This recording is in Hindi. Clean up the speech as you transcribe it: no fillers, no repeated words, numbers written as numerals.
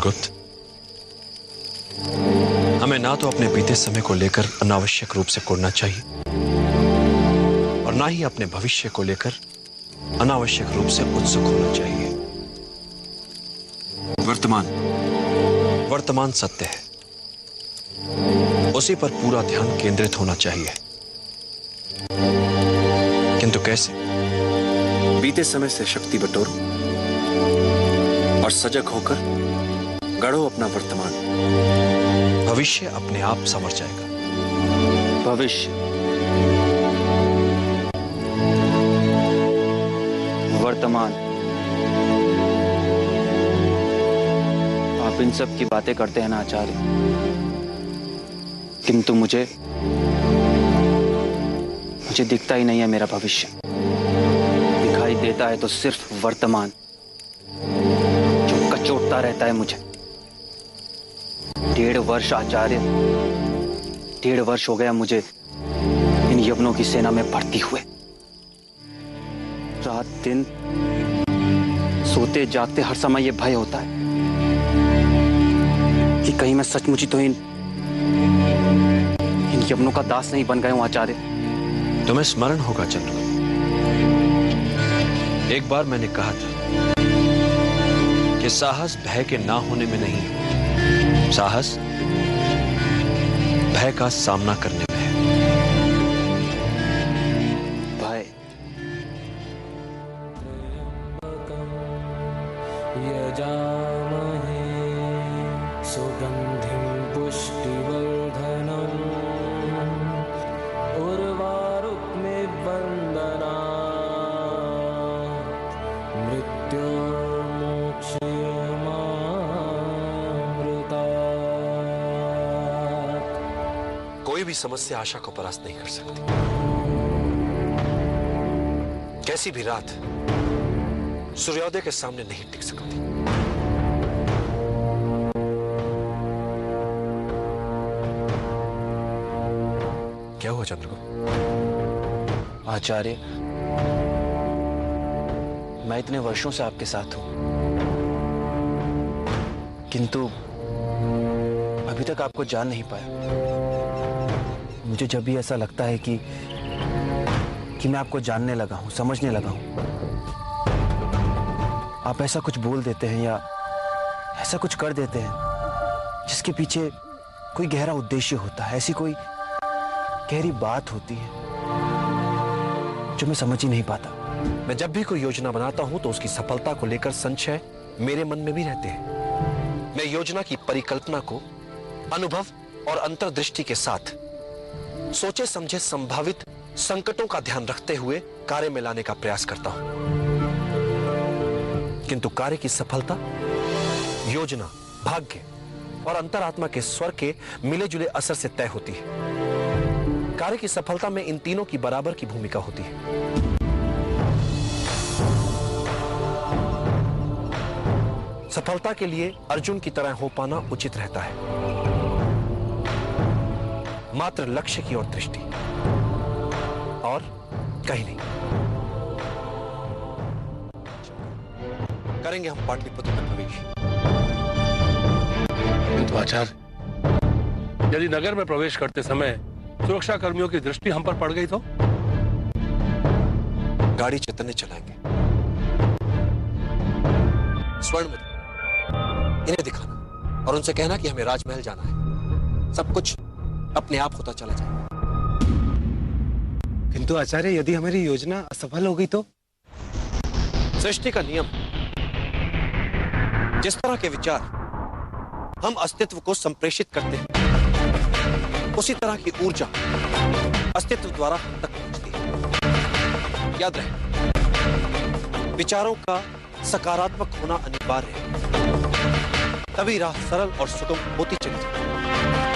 चंद्रगुप्त, हमें ना तो अपने बीते समय को लेकर अनावश्यक रूप से कोड़ना चाहिए और ना ही अपने भविष्य को लेकर अनावश्यक रूप से उत्सुक होना चाहिए। वर्तमान सत्य है, उसी पर पूरा ध्यान केंद्रित होना चाहिए। किंतु कैसे? बीते समय से शक्ति बटोरो और सजग होकर गढ़ो अपना वर्तमान। भविष्य अपने आप संवर जाएगा। भविष्य, वर्तमान, आप इन सब की बातें करते हैं ना आचार्य, किंतु मुझे दिखता ही नहीं है मेरा भविष्य। दिखाई देता है तो सिर्फ वर्तमान, जो कचोटता रहता है मुझे। 1.5 वर्ष आचार्य, 1.5 वर्ष हो गया मुझे इन यवनों की सेना में भर्ती हुए। रात दिन सोते जागते हर समय यह भय होता है कि कहीं मैं सचमुच ही तो इन यवनों का दास नहीं बन गया हूं आचार्य। तुम्हें स्मरण होगा चंद्रगुप्त, एक बार मैंने कहा था कि साहस भय के ना होने में नहीं, साहस भय का सामना करने में है। भय, यजामहे सुगंधिं पुष्टिवर्धनम् उर्वारुकमिवन्दना मृत्योर्मोक्षयमामृतात्। कोई भी समस्या आशा को परास्त नहीं कर सकती। कैसी भी रात सूर्योदय के सामने नहीं टिक सकती। क्या हुआ चंद्रगुप्त? आचार्य, मैं इतने वर्षों से आपके साथ हूं, किंतु अभी तक आपको जान नहीं पाया। मुझे जब भी ऐसा लगता है कि मैं आपको जानने लगा हूं, समझने लगा हूं, आप ऐसा कुछ बोल देते हैं या ऐसा कुछ कर देते हैं जिसके पीछे कोई गहरा उद्देश्य होता है, ऐसी कोई गहरी बात होती है जो मैं समझ ही नहीं पाता। मैं जब भी कोई योजना बनाता हूं तो उसकी सफलता को लेकर संशय मेरे मन में भी रहते हैं। मैं योजना की परिकल्पना को अनुभव और अंतर्दृष्टि के साथ सोचे समझे संभावित संकटों का ध्यान रखते हुए कार्य में लाने का प्रयास करता हूं, किंतु कार्य की सफलता योजना, भाग्य और अंतरात्मा के स्वर के मिले जुले असर से तय होती है। कार्य की सफलता में इन तीनों की बराबर की भूमिका होती है। सफलता के लिए अर्जुन की तरह हो पाना उचित रहता है, मात्र लक्ष्य की ओर दृष्टि और कहीं नहीं। करेंगे हम पाटलिपुत्र में प्रवेश। किंतु आचार्य, यदि नगर में प्रवेश करते समय सुरक्षा कर्मियों की दृष्टि हम पर पड़ गई तो? गाड़ी चैतन्य चलाएंगे, स्वर्ण में इन्हें दिखाना और उनसे कहना कि हमें राजमहल जाना है। सब कुछ अपने आप होता चला जाएगा। किंतु आचार्य, यदि हमारी योजना असफल हो गई तो? सृष्टि का नियम, जिस तरह के विचार हम अस्तित्व को संप्रेषित करते हैं, उसी तरह की ऊर्जा अस्तित्व द्वारा हम तक पहुंचती है। याद रहे, विचारों का सकारात्मक होना अनिवार्य है, तभी राह सरल और सुगम होती चली जाती है।